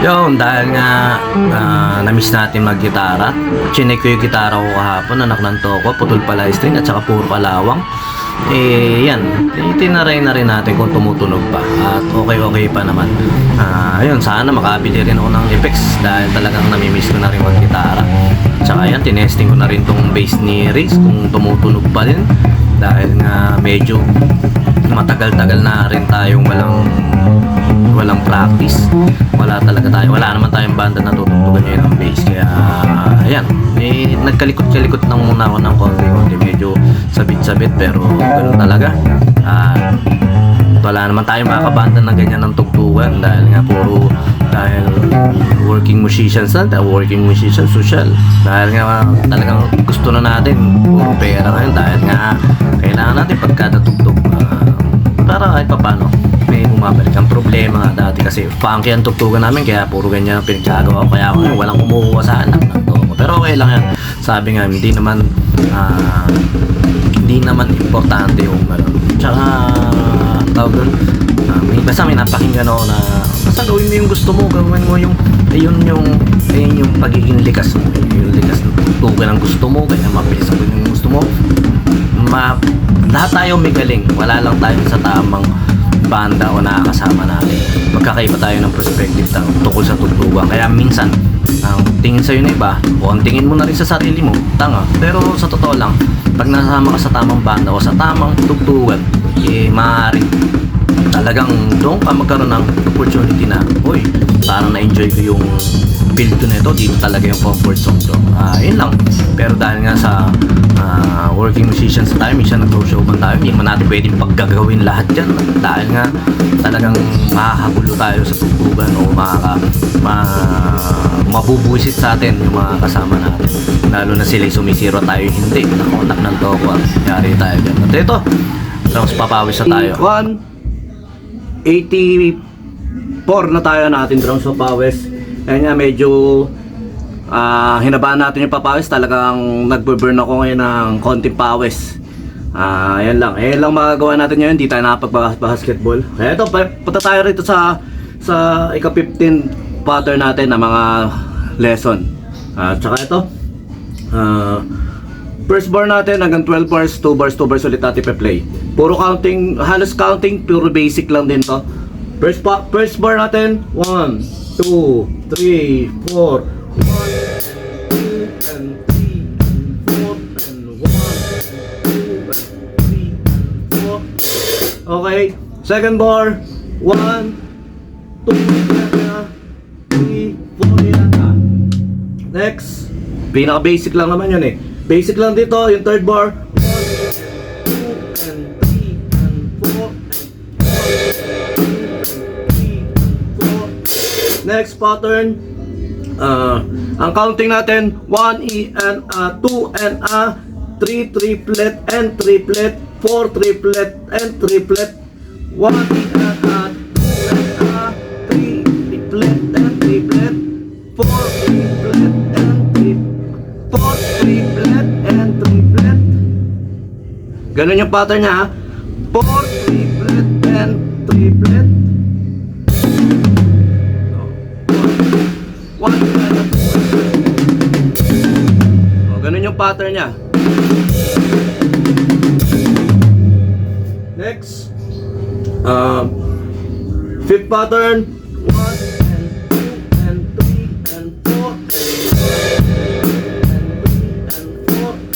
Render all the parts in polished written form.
Yun, dahil nga na-miss natin mag-gitara. Chinek ko yung gitara ko kahapon, anak ng toko, putol pala yung string at saka puro kalawang. Yan, itinaray na rin natin kung tumutunog pa. At okay pa naman. Ayun, sana makabili rin ako ng effects dahil talagang namimiss ko na rin mag-gitara. Tsaka yan, tinesting ko na rin tong bass ni Riz kung tumutunog pa rin. Dahil nga medyo matagal-tagal na rin tayong walang practice. Wala naman tayong banda na tutugtugan ngayon ng bass. Kaya ayan, nagkalikot-kalikot lang muna ako ng konti. Medyo sabit-sabit pero ganun talaga. Wala naman tayong makakabanda ng ganyan ng tugtugan dahil working musicians social. Dahil nga talagang gusto na natin puro pera ngayon dahil nga kailangan natin pagkatutugtog para kahit papano may bumabalik. Ang problema nga dati kasi funky ang tugtugan namin kaya puro ganyan ang pinaggagawa ko, kaya walang kumukuha sa anak ng toko. Pero okay lang yan, sabi nga hindi naman importante yung tsaka tawag doon, basta may napakinggan ako na basta gawin mo yung gusto mo, gawin mo yung yung pagiging likas mo, yung likas ng tugtugan ang gusto mo, kaya mabilis ang yung gusto mo. Lahat tayo may galing, wala lang tayo sa tamang banda o nakakasama natin. Magkakaiba tayo ng perspective tungkol sa tugtugan. Kaya minsan ang tingin sa'yo na iba o ang tingin mo na rin sa sarili mo tanga, pero sa totoo lang pag nasama ka sa tamang banda o sa tamang tugtugan, maaaring talagang doon ka magkaroon ng opportunity na parang na-enjoy ko yung build to nito, dito talaga yung comfort zone ko. Yun lang. Pero dahil nga sa working musicians tayo, minsan nag-showman tayo, hindi naman natin pwedeng paggagawin lahat yan dahil nga talagang makakagulo tayo sa tugtugan o mabubuisit sa atin yung mga kasama natin, lalo na sila sumisiro tayo hindi nakonak ng toko. Yari tayo dyan. At ito, drums papawis na tayo. 84 na tayo natin drums papawis. Ayan nga, medyo hinabaan natin yung papawis. Talagang nagbe-burn ako ngayon ng konting pawis. Ayan lang magagawa natin ngayon. Hindi tayo nakapag-basketball. Kaya ito, punta tayo rito sa ika-15 pattern natin na mga lesson. Tsaka ito, first bar natin hanggang 12 bars, 2 bars ulit natin pe-play. Puro counting, halos counting, puro basic lang din to. First bar natin, 1, 2, 3, 4, 1, 2, and 3, and 4, and 1, 2, and 3, and 4. Okay, second bar, 1, 2, 3, 4, yan na. Next, pinaka-basic lang naman yun Basic lang dito, yung third bar, 1, 2, and 3, and 4. Next pattern, ang counting natin 1 E and 2 and 3 triplet and triplet, 4 triplet and triplet, 1 E and 2 and 3 triplet and triplet, 4 triplet and triplet, 4 triplet and triplet. Ganun yung pattern niya, 4 triplet and triplet. Ganun yung pattern niya. Next, fifth pattern, 1 and 2 and 3 and 4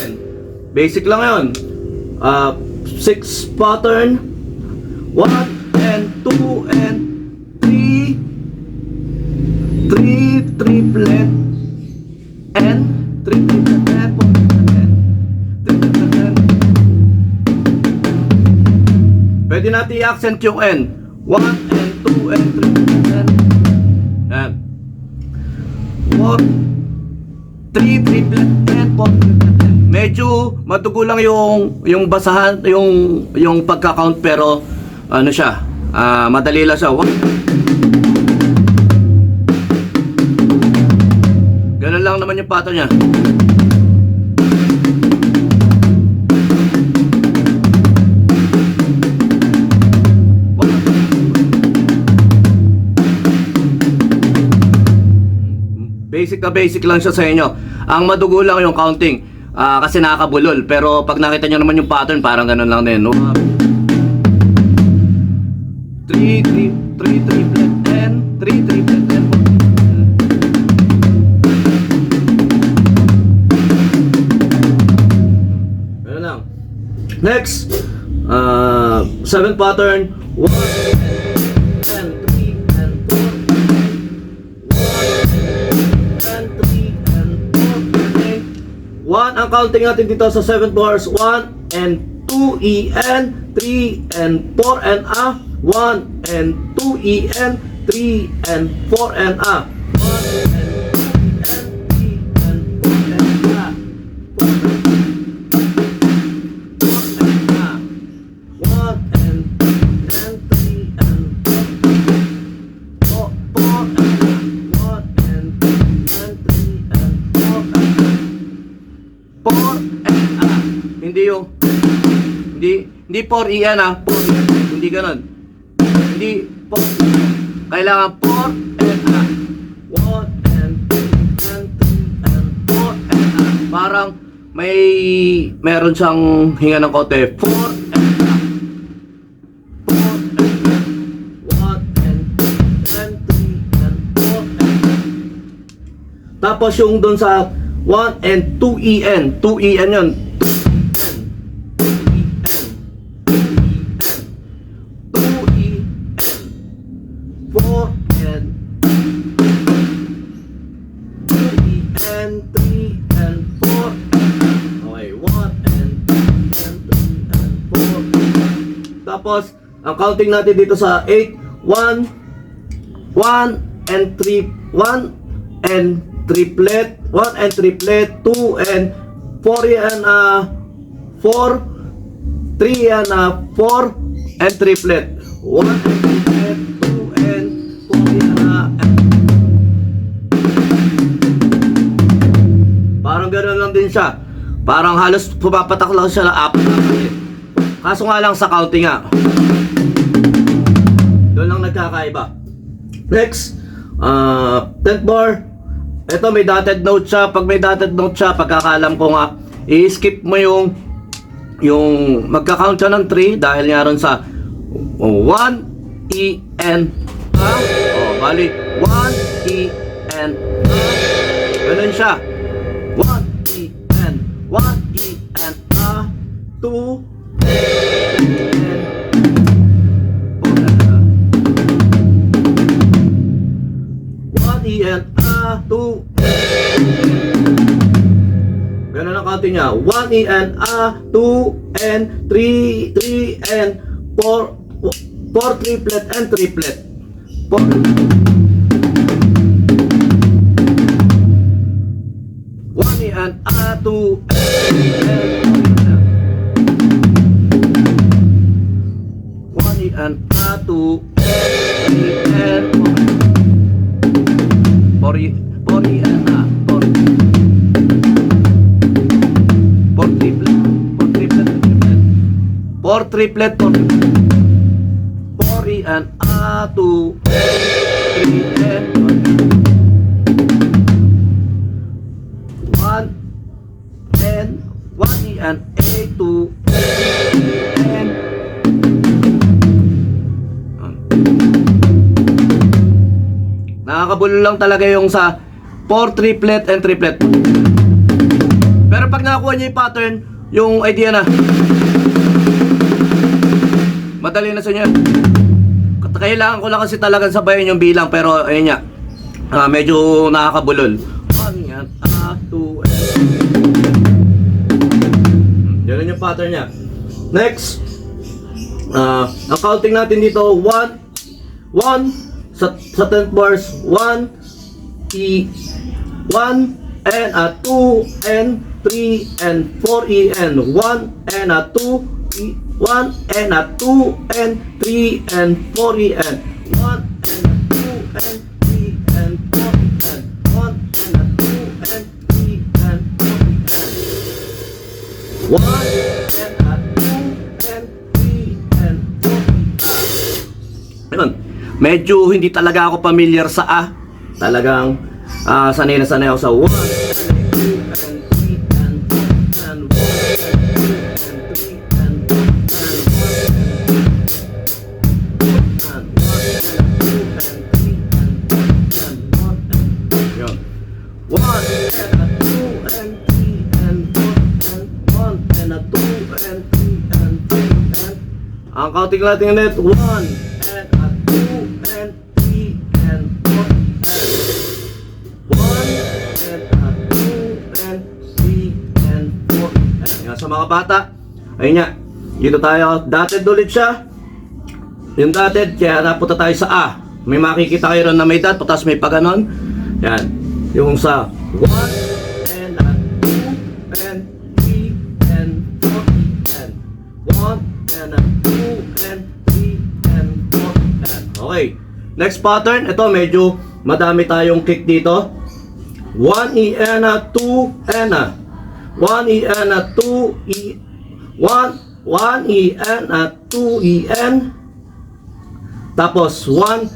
and basic lang yun. Sixth pattern, 1 and 2 and 3 triplet and triplet and 4 triplet. Pwede natin i-accent yung N, 1 and 2 and 3 and 4 3 triplet and 4 triplet. Medyo matugo lang yung basahan, yung pagka-count, pero ano siya, madali lang siya. Ganun lang naman yung pattern niya. Basic na basic lang siya sa inyo. Ang madugo lang yung counting. Kasi nakakabulol. Pero pag nakita nyo naman yung pattern, parang ganun lang din. 3 triplet and 3 triplet and 4. Ganun lang. Next, 7 pattern. 1 and 3 and 4. 1 ang counting natin dito sa 7 bars. 1 and 2 E and 3 and 4 and 1 and 2 E and 3 and 4 and 1 and 2 E and 3 and 4 and 3 and 4 hindi 4 EN 4 hindi ganun. Hindi 4. Kailangan 4 and 1 and 2 and 3 and 4 and parang meron siyang hinga ng kote. 4 and 4 and 1 and 2 and 3 and 4 and tapos yung doon sa 1 and 2 EN 2 EN yun. 4. Tapos, ang counting natin dito sa 8, 1 and 3, 1 and triplet, 1 and triplet, 2 and 4 and 4, 3 and 4 and triplet, 1 and triplet, 2 and 4 parang gano'n lang din siya. Parang halos pumapatak lang siya na 4. Kaso nga lang sa counting nga. Doon lang nagkakaiba. Next, 10th bar. Ito may dotted note siya. Pag may dotted note siya, pagkakalam ko nga, i-skip mo yung magka-count siya ng 3 dahil nga ron sa 1 E N bali 1 E N ganun siya. 1 E N 1 E N 2 2 ganun ang counting niya. 1 E N 2 and 3 and 4 triplet and triplet 4 1 E N 2 1 E N 2 and 4 E N 4 triplet 4 E N 2 3 and 1 and 1 E N 2 and nakakabulo lang talaga yung sa 4 triplet and triplet. Pero pag nakakuha niyo yung pattern, yung idea na madali na sa inyo. Kailangan ko lang kasi talagang sabayin yung bilang, pero ayun nga, medyo nakakabulol. 1 yan, 2 yan yung pattern niya. Next, ang counting natin dito 1 sa 10th bars, 1 E 1 and 2 and 3 and 4 E and 1 and 2 E 1 and 2 and 3 and 4 E and 1 and 2 and 3 and 4 E and 1 and 2 and 3 and 4 E and 1 and 2 and 3 and 4 E and medyo hindi talaga ako familiar sa talagang sanay na sanay ako sa 1 and 2 and 3 and 4 and 1 and 2 and 3 and 4. Ang counting natin ulit, 1 and a 2 and 3 and 4 and 1 and a 2 and 3 and 4. Yan sa mga bata. Ayun nga, dito tayo, dotted ulit siya. Yung dotted, kaya napunta tayo sa A. May makikita kayo ron na may dot, tapos may paganon. Yan, yung sa 1 and a 2 and 3 and 4 and 1 and a 2 and 3 and 4 and okay. Next pattern, ito medyo madami tayong kick dito. 1 E and a 2 and a 1 E and a 2 E 1 E and a 2 E N. Tapos 1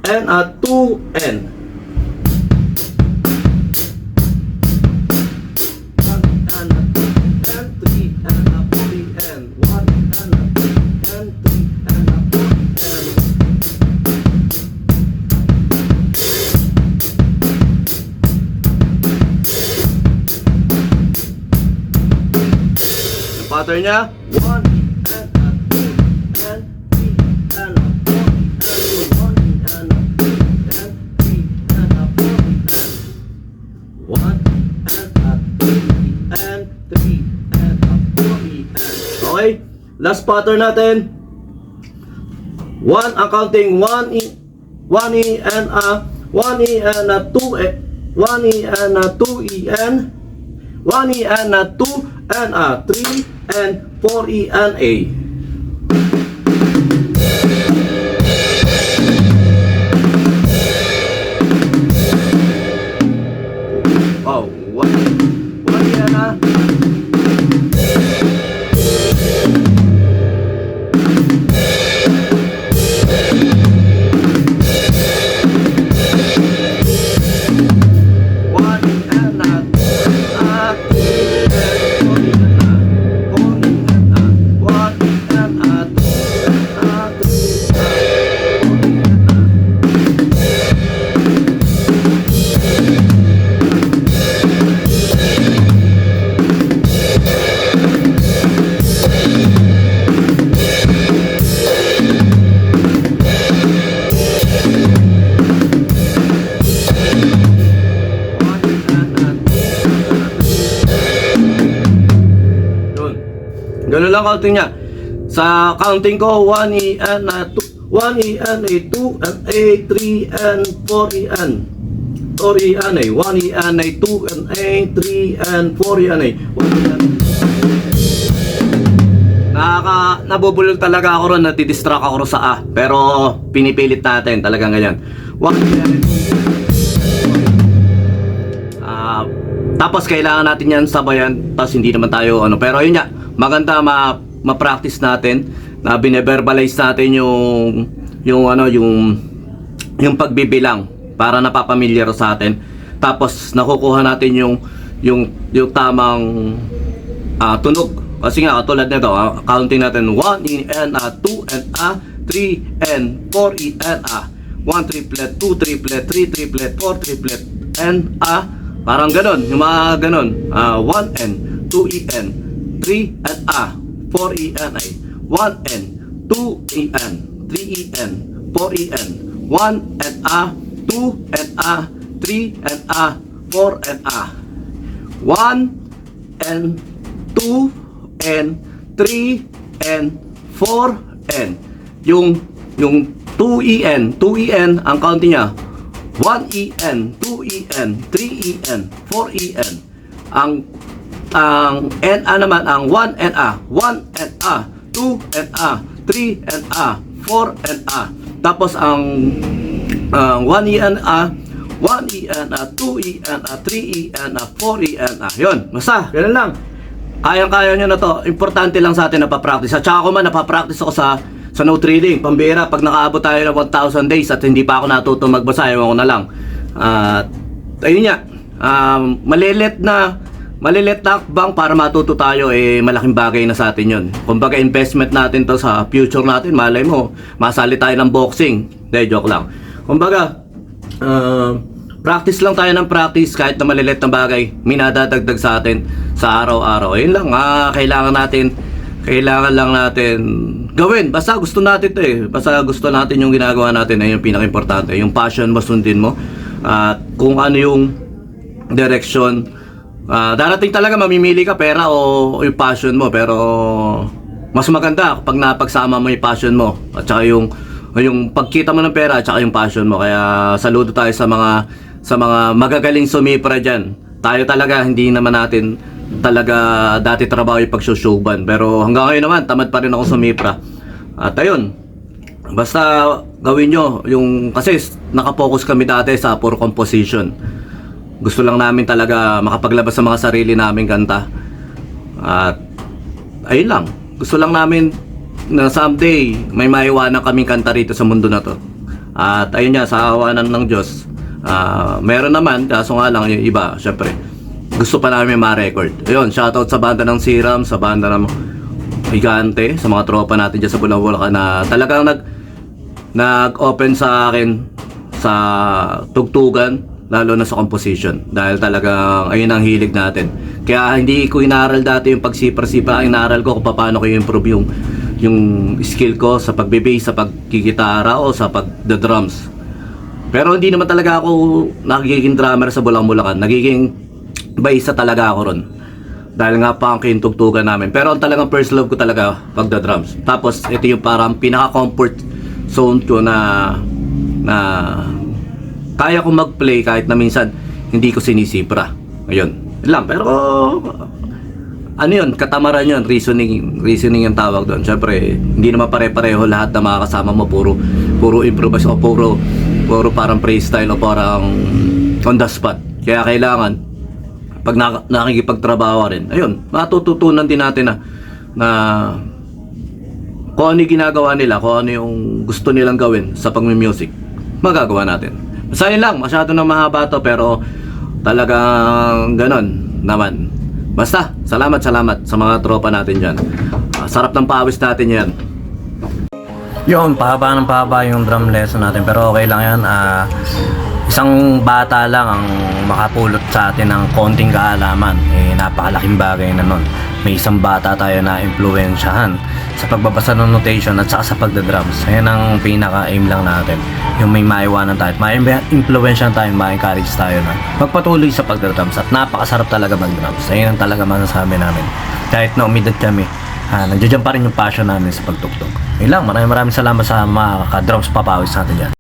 and a 2 N. 1 and a 2 and 3 and a 4 E N. 1 and a 2 and 3 and a 4 E N. Yung pattern niya, 1 and a 2 and 3 and a 4 and 1 and a 2 and 3 and a 4 and 1 and a 2 and 3 and a 4 and okay, last pattern natin. 1 ang counting 1 E and a 1 E and a 2 E 1 E and a 2 E N 1 E and a 2 and a 3 and 4 E and A. Oh, 1 E and a 1 Ganun lang counting niya. Sa counting ko, 1 E and a 2, 1 E and a 2 and a 3 and 4 E and 4 E and a 1 E and a 2 and a 3 and 4 E and a 1 E and nabubulol talaga ako ron, natidistract ako ron sa A. Pero pinipilit natin talagang ganyan. 1 E and a 2 tapos kailangan natin yan sabayan, tapos hindi naman tayo ano, pero yun nga, maganda ma-practice natin na bine-verbalize natin yung pagbibilang para napapamilyar sa atin. Tapos nakukuha natin yung tamang tunog. Kasi nga katulad nito, counting natin 1 E and a 2 and a 3 and 4 E and a 1 triplet, 2 triplet, 3 triplet, 4 triplet and a, parang ganon, yung mga ganon, 1 N, 2 E N, 3 and a, 4 E N A, 1 N, 2 E N, 3 E N, 4 E N, 1 and a, 2 and a, 3 and a, 4 and a, 1 and 2 and 3 and 4 and yung 2 E N, 2 E N ang counting niya 1 E N, 2 E N, 3 E N, 4 E N. Ang N A naman ang 1 and A, 1 and A, 2 and A, 3 and A, 4 and A. Tapos ang 1 E and A, 1 E and A, 2 E and A, 3 E and A, 4 E and A. Yun, basta, ganun lang. Kayang-kaya nyo na to. Importante lang sa atin na pa-practice. At saka ako man, napapractice ako sa sa note reading, pambira, pag nakaabot tayo ng 1,000 days at hindi pa ako natuto magbasa, ewan ko na lang. At ayun nga, malilit na hakbang para matuto tayo, malaking bagay na sa atin yun. Kumbaga investment natin to sa future natin. Malay mo, masali tayo ng boxing. Hindi, joke lang. Kumbaga, practice lang tayo ng practice. Kahit na malilit na bagay, minadadagdag sa atin sa araw-araw. Ayun lang, kailangan lang natin gawin. Basta gusto natin to Basta gusto natin yung ginagawa natin. Ayun yung pinaka-importante. Yung passion mo, sundin mo. At kung ano yung direction, darating talaga, mamimili ka pera o yung passion mo. Pero mas maganda kapag napagsama mo yung passion mo at saka yung pagkita mo ng pera at saka yung passion mo. Kaya saludo tayo sa mga magagaling sumipra dyan. Tayo talaga, hindi naman natin talaga dati trabaho yung pagsusuban, pero hanggang ngayon naman tamad pa rin ako sumipra. At ayun, basta gawin nyo yung, kasi nakapokus kami dati sa puro composition. Gusto lang namin talaga makapaglabas sa mga sarili naming kanta. At ayun lang, gusto lang namin na someday may maiwanan kaming kanta rito sa mundo na to. At ayun nga, sa awanan ng Diyos, meron naman, kaso nga lang yung iba, syempre gusto pa namin ma-record. Ayun, shoutout sa banda ng Siram, sa banda ng Higante, sa mga tropa natin dyan sa Bulacan na talagang nag-open sa akin sa tugtugan, lalo na sa composition, dahil talagang ayun ang hilig natin. Kaya hindi ko inaral dati yung pagsipra-sipra, ang inaral ko kung paano ko improve yung skill ko sa pagbe-bass, sa pagkikitara o sa pagda-drums. Pero hindi naman talaga ako nagiging drummer sa Bulacan. Nagiging bassista talaga ako ron. Dahil nga pa ang kinutugtugan namin. Pero ang talagang first love ko talaga pagda-drums. Tapos ito yung parang pinaka-comfort zone ko na kaya ko mag-play kahit na minsan hindi ko sinisipra. Ayun lang. Pero ano yun, katamaran yun, reasoning yung tawag doon. Syempre, hindi naman pare-pareho lahat na mga kasama mo, puro improvise o puro parang freestyle o parang on the spot. Kaya kailangan pag nakikipagtrabaho rin, ayun, matututunan din natin na kung ano yung ginagawa nila, kung ano yung gusto nilang gawin sa pag-music, magagawa natin. Basta yun lang, masyado na mahaba to, pero talagang ganon naman. Basta, salamat sa mga tropa natin dyan. Sarap ng pawis natin yan. Yun, pahaba ng pahaba yung drum lesson natin, pero okay lang yan. Isang bata lang ang makapulot sa atin ng konting kaalaman. Napakalaking bagay na nun. May isang bata tayo na impluwensyahan sa pagbabasa ng notation at saka sa pagdadrums. Ayan ang pinaka-aim lang natin. Yung may maiwanan tayo, ma-impluwensyahan tayo, ma-encourage tayo na magpatuloy sa pagdadrums. At napakasarap talaga mag-drums. Ayan ang talaga masasabi namin. Kahit na umidad kami, nandiyan pa rin yung passion namin sa pagtugtog. Yun lang, maraming salamat sa mga ka-drums papawis natin dyan.